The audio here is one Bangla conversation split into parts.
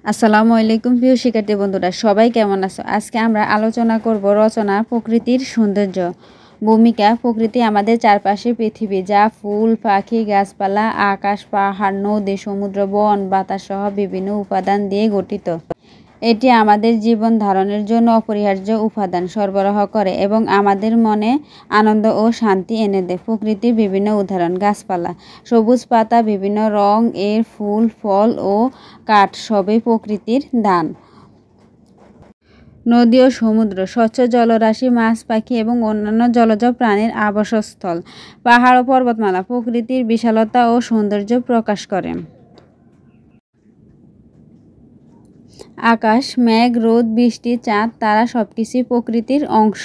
আসসালামু আলাইকুম প্রিয় শিক্ষার্থী বন্ধুরা, সবাই কেমন আছো? আজকে আমরা আলোচনা করব রচনা প্রকৃতির সৌন্দর্য। ভূমিকা: প্রকৃতি আমাদের চারপাশের পৃথিবী, যা ফুল, পাখি, গাছপালা, আকাশ, পাহাড়, নদী, সমুদ্র, বন, বাতাস সহ বিভিন্ন উপাদান দিয়ে গঠিত। এটি আমাদের জীবন ধারণের জন্য অপরিহার্য উপাদান সরবরাহ করে এবং আমাদের মনে আনন্দ ও শান্তি এনে দেয়। প্রকৃতির বিভিন্ন উদাহরণ: গাছপালা, সবুজ পাতা, বিভিন্ন রং এর ফুল, ফল ও কাঠ সবই প্রকৃতির দান। নদী ও সমুদ্র, স্বচ্ছ জলরাশি, মাছ, পাখি এবং অন্যান্য জলজ প্রাণীর আবাসস্থল। পাহাড় ও পর্বতমালা প্রকৃতির বিশালতা ও সৌন্দর্য প্রকাশ করে। আকাশ, মেঘ, রোদ, বৃষ্টি, চাঁদ, তারা সবকিছুই প্রকৃতির অংশ।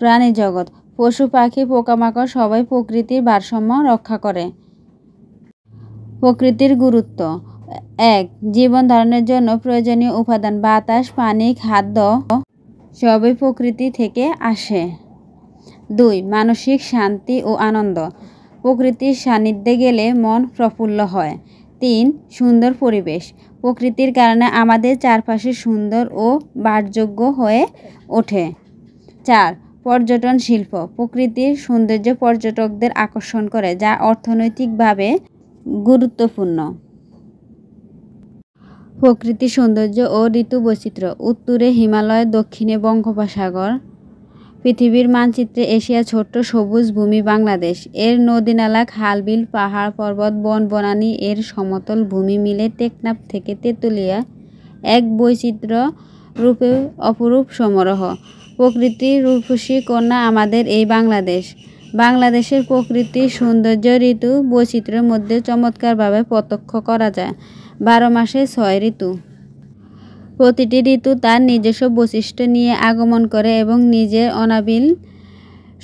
প্রাণী জগৎ, পশু, পাখি, পোকামাকড় সবাই প্রকৃতির ভারসাম্য রক্ষা করে। প্রকৃতির গুরুত্ব: ১. জীবন ধারণের জন্য প্রয়োজনীয় উপাদান বাতাস, পানি, খাদ্য সবই প্রকৃতি থেকে আসে। ২. মানসিক শান্তি ও আনন্দ: প্রকৃতির সান্নিধ্যে গেলে মন প্রফুল্ল হয়। ৩. সুন্দর পরিবেশ: প্রকৃতির কারণে আমাদের চারপাশে সুন্দর ও বাসযোগ্য হয়ে ওঠে। ৪. পর্যটন শিল্প: প্রকৃতির সৌন্দর্য পর্যটকদের আকর্ষণ করে, যা অর্থনৈতিকভাবে গুরুত্বপূর্ণ। প্রকৃতির সৌন্দর্য ও ঋতু বৈচিত্র্য: উত্তরে হিমালয়, দক্ষিণে বঙ্গোপসাগর। পৃথিবীর মানচিত্রে এশিয়া ছোট্ট সবুজ ভূমি বাংলাদেশ। এর নদীনালা, খাল, বিল, পাহাড়, পর্বত, বন, বনানী এর সমতল ভূমি মিলে টেকনাফ থেকে তেঁতুলিয়া এক বৈচিত্র্য রূপে অপরূপ সমারোহ। প্রকৃতির রূপসী কন্যা আমাদের এই বাংলাদেশ। বাংলাদেশের প্রকৃতির সৌন্দর্য ঋতু বৈচিত্র্যের মধ্যে চমৎকারভাবে প্রত্যক্ষ করা যায়। 12 মাসে 6 ঋতু। প্রতিটি ঋতু তার নিজস্ব বৈশিষ্ট্য নিয়ে আগমন করে এবং নিজের অনাবিল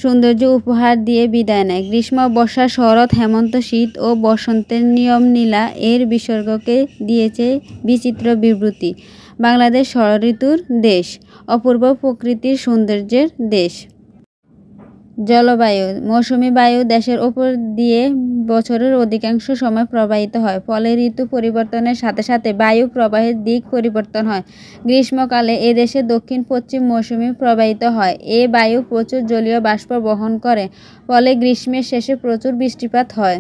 সৌন্দর্য উপহার দিয়ে বিদায় নেয়। গ্রীষ্ম, বর্ষা, শরৎ, হেমন্ত, শীত ও বসন্তের নিয়মনীলা এর বিসর্গকে দিয়েছে বিচিত্র বিবৃতি। বাংলাদেশ ষড়ঋতুর দেশ, অপূর্ব প্রকৃতির সৌন্দর্যের দেশ। জলবায়ু: মৌসুমী বায়ু দেশের ওপর দিয়ে বছরের অধিকাংশ সময় প্রবাহিত হয়, ফলে ঋতু পরিবর্তনের সাথে সাথে বায়ু প্রবাহের দিক পরিবর্তন হয়। গ্রীষ্মকালে এদেশে দক্ষিণ-পশ্চিম মৌসুমী প্রবাহিত হয়। এ বায়ু প্রচুর জলীয় বাষ্প বহন করে, ফলে গ্রীষ্মের শেষে প্রচুর বৃষ্টিপাত হয়।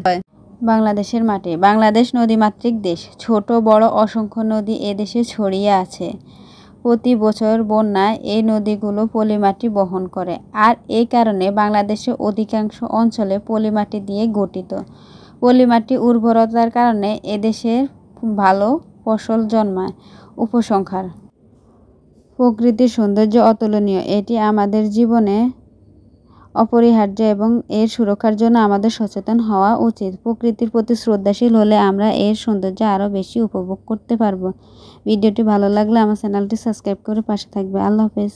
বাংলাদেশের মাটি: বাংলাদেশ নদীমাতৃক দেশ। ছোট বড় অসংখ্য নদী এদেশে ছড়িয়ে আছে। প্রতি বছর বন্যায় এই নদীগুলো পলিমাটি বহন করে, আর এই কারণে বাংলাদেশের অধিকাংশ অঞ্চলে পলিমাটি দিয়ে গঠিত। পলিমাটি উর্বরতার কারণে এদেশে ভালো ফসল জন্মায়। উপসংহার: প্রকৃতির সৌন্দর্য অতুলনীয়, এটি আমাদের জীবনে অপরিহার্য এবং এর সুরক্ষার জন্য আমাদের সচেতন হওয়া উচিত। প্রকৃতির প্রতি শ্রদ্ধাশীল হলে আমরা এর সৌন্দর্য আরও বেশি উপভোগ করতে পারব। ভিডিওটি ভালো লাগলে আমার চ্যানেলটি সাবস্ক্রাইব করে পাশে থাকবে। আল্লাহ হাফেজ।